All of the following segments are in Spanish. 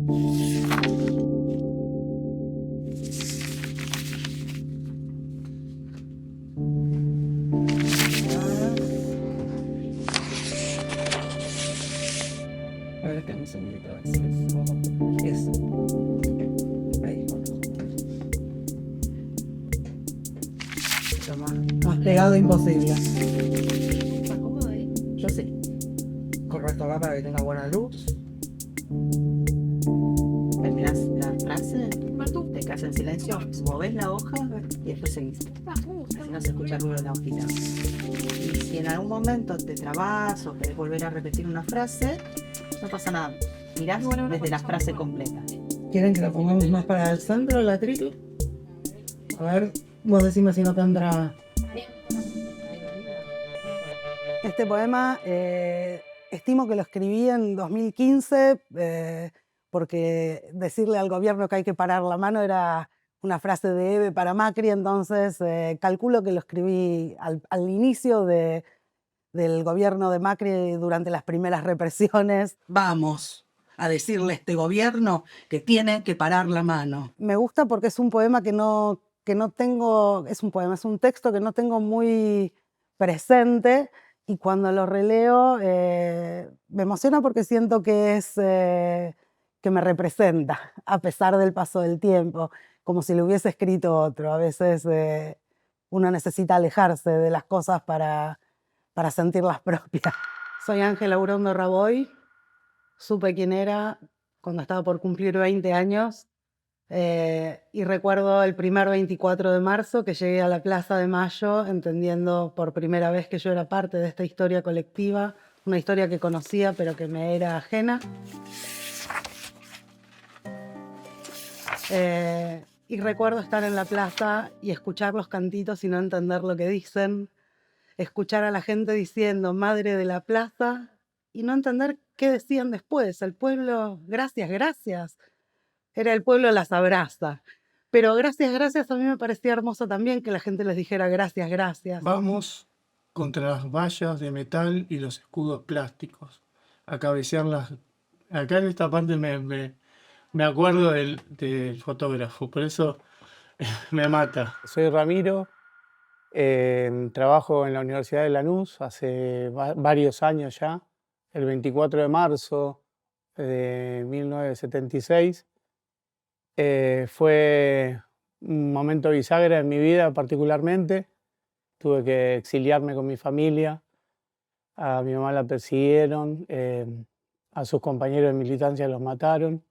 A ver, espera un segundito, a ver si eso. Ahí. Toma. Más pegado imposible. ¿Está cómodo ahí? Yo sí. Correcto acá para que tenga buena luz. Terminás la frase, te quedas en silencio, movés la hoja y después seguís. Así no se escucha el ruido de la hojita. Y si en algún momento te trabás o querés volver a repetir una frase, no pasa nada. Mirás desde la frase completa. ¿Quieren que la pongamos más para el centro, la triple? A ver, vos decime si no tendrá. Este poema estimo que lo escribí en 2015 porque decirle al gobierno que hay que parar la mano era una frase de Eve para Macri, entonces calculo que lo escribí al inicio del gobierno de Macri durante las primeras represiones. Vamos a decirle a este gobierno que tiene que parar la mano. Me gusta porque es un poema que no tengo, es un texto que no tengo muy presente. Y cuando lo releo me emociona porque siento que que me representa a pesar del paso del tiempo, como si lo hubiese escrito otro. A veces uno necesita alejarse de las cosas para sentirlas propias. Soy Ángela Urondo Raboy, supe quién era cuando estaba por cumplir 20 años. Y recuerdo el primer 24 de marzo que llegué a la Plaza de Mayo entendiendo por primera vez que yo era parte de esta historia colectiva, una historia que conocía pero que me era ajena. Y recuerdo estar en la plaza y escuchar los cantitos y no entender lo que dicen, escuchar a la gente diciendo madre de la plaza y no entender qué decían después. El pueblo, gracias, gracias. Era el pueblo las abraza. Pero gracias, gracias, a mí me parecía hermoso también que la gente les dijera gracias, gracias. Vamos contra las vallas de metal y los escudos plásticos, a cabecearlas. Acá en esta parte me acuerdo del fotógrafo, por eso me mata. Soy Ramiro, trabajo en la Universidad de Lanús hace varios años ya. El 24 de marzo de 1976 fue un momento bisagra en mi vida particularmente. Tuve que exiliarme con mi familia, a mi mamá la persiguieron, a sus compañeros de militancia los mataron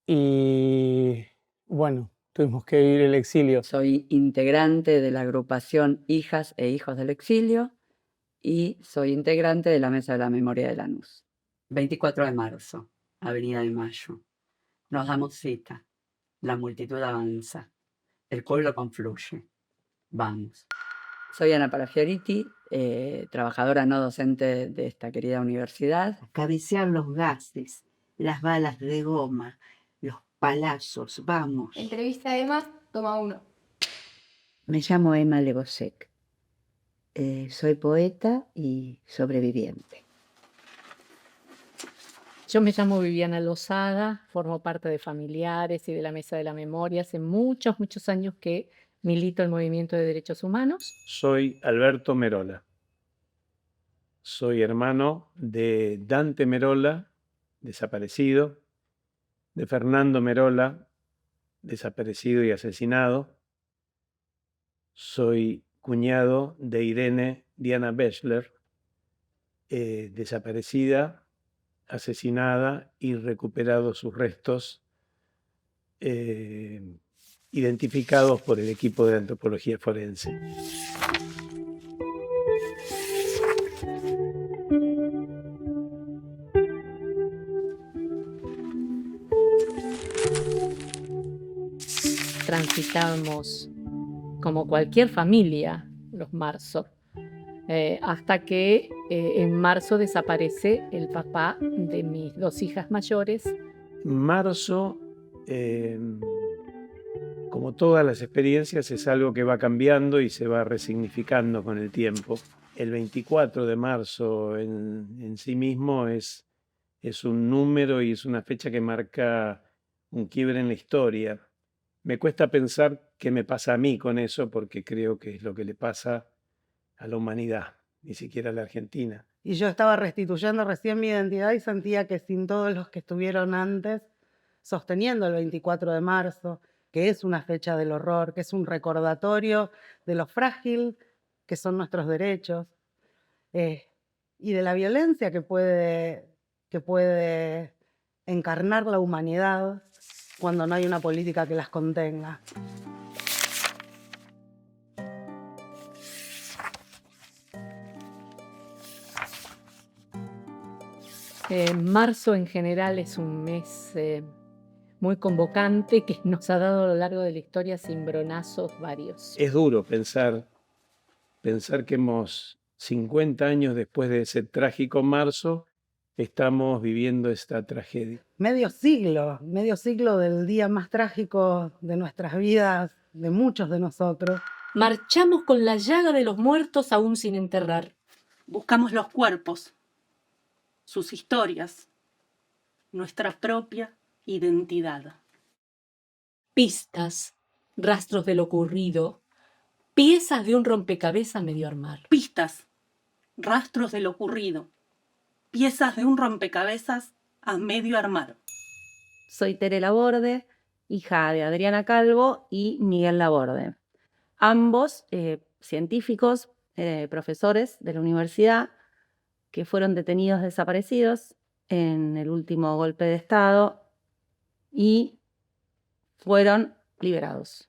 y bueno, tuvimos que vivir el exilio. Soy integrante de la agrupación Hijas e Hijos del Exilio y soy integrante de la Mesa de la Memoria de Lanús. 24 de marzo, Avenida de Mayo. Nos damos cita. La multitud avanza. El pueblo confluye. Vamos. Soy Ana Parafioriti, trabajadora no docente de esta querida universidad. Cabecear los gases, las balas de goma, los palazos, vamos. Entrevista a Emma, toma 1. Me llamo Emma Lebosec. Soy poeta y sobreviviente. Yo me llamo Viviana Lozada, formo parte de Familiares y de la Mesa de la Memoria. Hace muchos, muchos años que milito el movimiento de derechos humanos. Soy Alberto Merola. Soy hermano de Dante Merola, desaparecido, de Fernando Merola, desaparecido y asesinado. Soy cuñado de Irene Diana Bechler, desaparecida, asesinada y recuperados sus restos, identificados por el equipo de antropología forense. Transitamos como cualquier familia los marzos, hasta que en marzo desaparece el papá de mis 2 hijas mayores. Marzo, como todas las experiencias, es algo que va cambiando y se va resignificando con el tiempo. El 24 de marzo en sí mismo es es un número y es una fecha que marca un quiebre en la historia. Me cuesta pensar qué me pasa a mí con eso, porque creo que es lo que le pasa a la humanidad, ni siquiera a la Argentina. Y yo estaba restituyendo recién mi identidad y sentía que sin todos los que estuvieron antes sosteniendo el 24 de marzo, que es una fecha del horror, que es un recordatorio de lo frágil que son nuestros derechos y de la violencia que puede encarnar la humanidad cuando no hay una política que las contenga. Marzo en general es un mes muy convocante que nos ha dado a lo largo de la historia cimbronazos varios. Es duro pensar que 50 años después de ese trágico marzo, estamos viviendo esta tragedia. Medio siglo del día más trágico de nuestras vidas, de muchos de nosotros. Marchamos con la llaga de los muertos aún sin enterrar. Buscamos los cuerpos, sus historias, nuestra propia identidad. Pistas, rastros de lo ocurrido, piezas de un rompecabezas a medio armar. Pistas, rastros de lo ocurrido, piezas de un rompecabezas a medio armar. Soy Tere Laborde, hija de Adriana Calvo y Miguel Laborde. Ambos científicos, profesores de la universidad, que fueron detenidos desaparecidos en el último golpe de Estado y fueron liberados.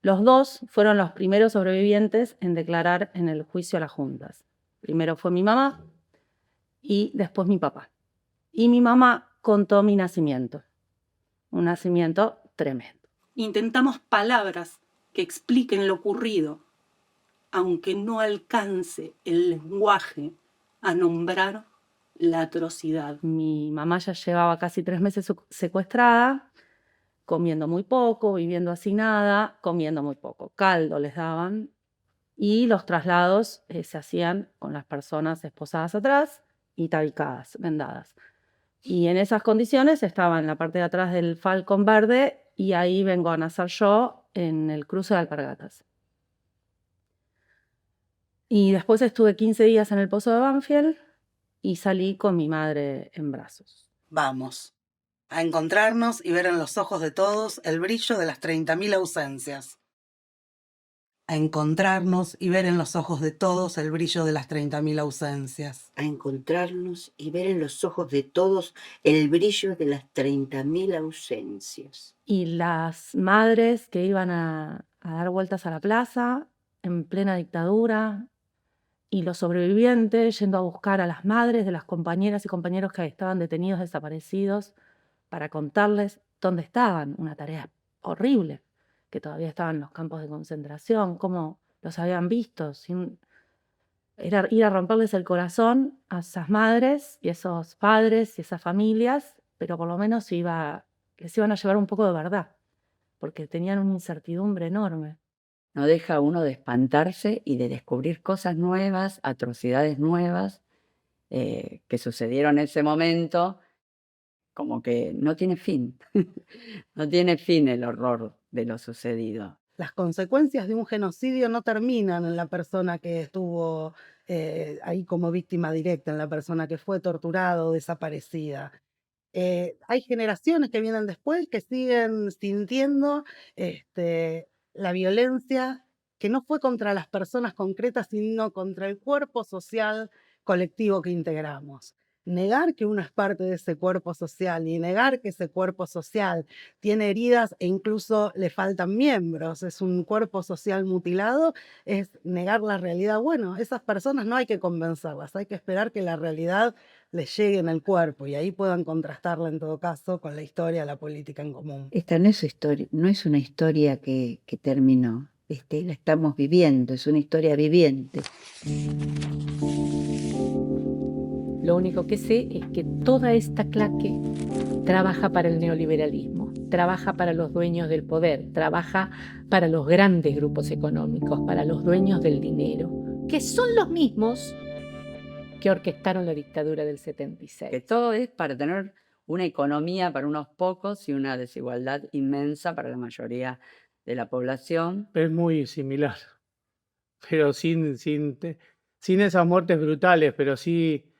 Los dos fueron los primeros sobrevivientes en declarar en el juicio a las juntas. Primero fue mi mamá y después mi papá. Y mi mamá contó mi nacimiento, un nacimiento tremendo. Intentamos palabras que expliquen lo ocurrido, aunque no alcance el lenguaje a nombrar la atrocidad. Mi mamá ya llevaba casi 3 meses secuestrada, comiendo muy poco, viviendo hacinada, comiendo muy poco. Caldo les daban y los traslados se hacían con las personas esposadas atrás y tabicadas, vendadas. Y en esas condiciones estaba en la parte de atrás del Falcon Verde y ahí vengo a nacer yo en el cruce de Alpargatas. Y después estuve 15 días en el Pozo de Banfield y salí con mi madre en brazos. Vamos a encontrarnos y ver en los ojos de todos el brillo de las 30.000 ausencias. A encontrarnos y ver en los ojos de todos el brillo de las 30.000 ausencias. A encontrarnos y ver en los ojos de todos el brillo de las 30.000 ausencias. Y las madres que iban a dar vueltas a la plaza en plena dictadura, y los sobrevivientes yendo a buscar a las madres de las compañeras y compañeros que estaban detenidos, desaparecidos, para contarles dónde estaban. Una tarea horrible, que todavía estaban en los campos de concentración, cómo los habían visto. Era ir a romperles el corazón a esas madres y esos padres y esas familias, pero por lo menos les iban a llevar un poco de verdad, porque tenían una incertidumbre enorme. No deja uno de espantarse y de descubrir cosas nuevas, atrocidades nuevas que sucedieron en ese momento, como que no tiene fin. No tiene fin el horror de lo sucedido. Las consecuencias de un genocidio no terminan en la persona que estuvo ahí como víctima directa, en la persona que fue torturada o desaparecida. Hay generaciones que vienen después que siguen sintiendo la violencia que no fue contra las personas concretas, sino contra el cuerpo social colectivo que integramos. Negar que uno es parte de ese cuerpo social y negar que ese cuerpo social tiene heridas e incluso le faltan miembros, es un cuerpo social mutilado, es negar la realidad. Bueno, esas personas no hay que convencerlas, hay que esperar que la realidad les llegue en el cuerpo y ahí puedan contrastarla en todo caso con la historia, la política en común. Esta no es una historia que terminó, la estamos viviendo, es una historia viviente. Lo único que sé es que toda esta claque trabaja para el neoliberalismo, trabaja para los dueños del poder, trabaja para los grandes grupos económicos, para los dueños del dinero, que son los mismos que orquestaron la dictadura del 76. Que todo es para tener una economía para unos pocos y una desigualdad inmensa para la mayoría de la población. Es muy similar, pero sin esas muertes brutales, pero sí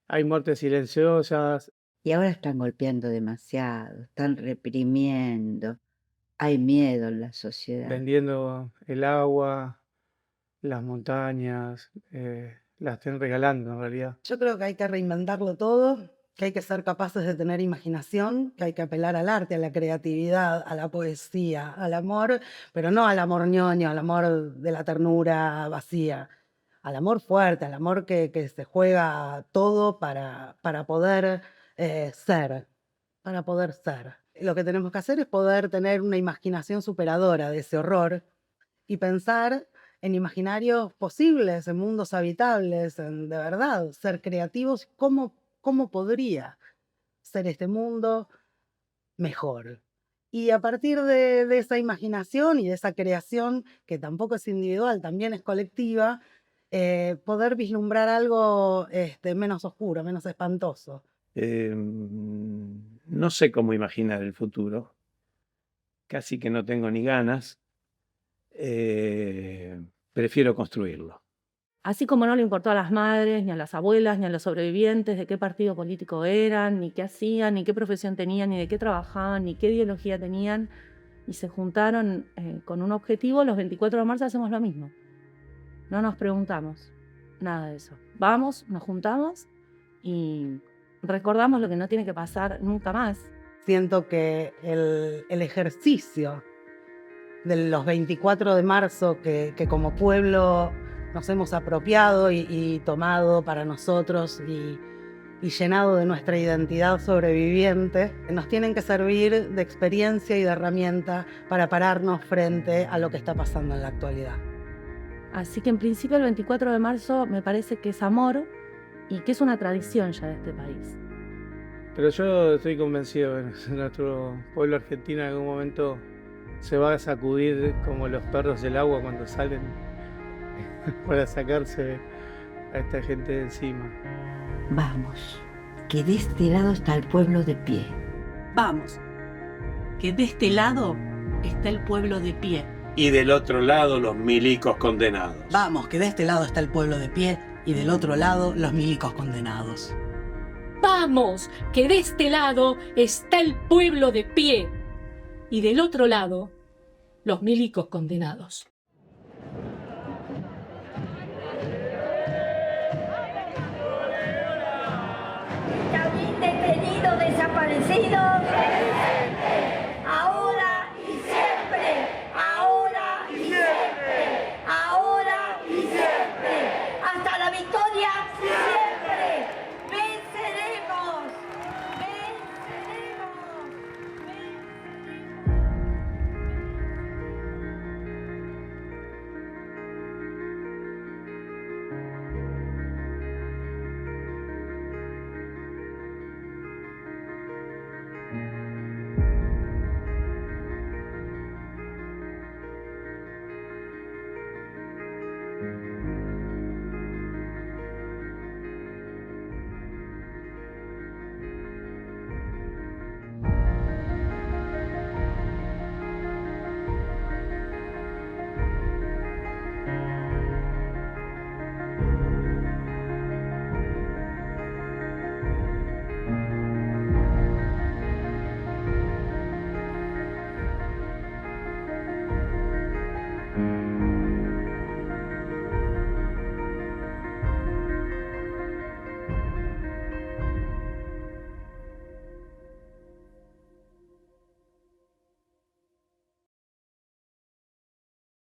hay muertes silenciosas. Y ahora están golpeando demasiado, están reprimiendo, hay miedo en la sociedad. Vendiendo el agua, las montañas, las están regalando en realidad. Yo creo que hay que reinventarlo todo, que hay que ser capaces de tener imaginación, que hay que apelar al arte, a la creatividad, a la poesía, al amor, pero no al amor ñoño, al amor de la ternura vacía, al amor fuerte, al amor que se juega todo para poder ser, para poder ser. Lo que tenemos que hacer es poder tener una imaginación superadora de ese horror y pensar en imaginarios posibles, en mundos habitables, en de verdad, ser creativos. ¿Cómo podría ser este mundo mejor? Y a partir de esa imaginación y de esa creación, que tampoco es individual, también es colectiva, poder vislumbrar algo menos oscuro, menos espantoso. No sé cómo imaginar el futuro. Casi que no tengo ni ganas. Prefiero construirlo. Así como no le importó a las madres, ni a las abuelas, ni a los sobrevivientes de qué partido político eran, ni qué hacían, ni qué profesión tenían, ni de qué trabajaban, ni qué ideología tenían, y se juntaron con un objetivo, los 24 de marzo hacemos lo mismo. No nos preguntamos nada de eso. Vamos, nos juntamos y recordamos lo que no tiene que pasar nunca más. Siento que el ejercicio de los 24 de marzo que como pueblo nos hemos apropiado y tomado para nosotros y llenado de nuestra identidad sobreviviente, nos tienen que servir de experiencia y de herramienta para pararnos frente a lo que está pasando en la actualidad. Así que en principio el 24 de marzo me parece que es amor y que es una tradición ya de este país. Pero yo estoy convencido que nuestro pueblo argentino en algún momento se va a sacudir como los perros del agua cuando salen para sacarse a esta gente de encima. Vamos, que de este lado está el pueblo de pie. Vamos, que de este lado está el pueblo de pie. Y del otro lado los milicos condenados. Vamos, que de este lado está el pueblo de pie y del otro lado los milicos condenados. Vamos, que de este lado está el pueblo de pie y del otro lado los milicos condenados. Está bien detenido, desaparecido.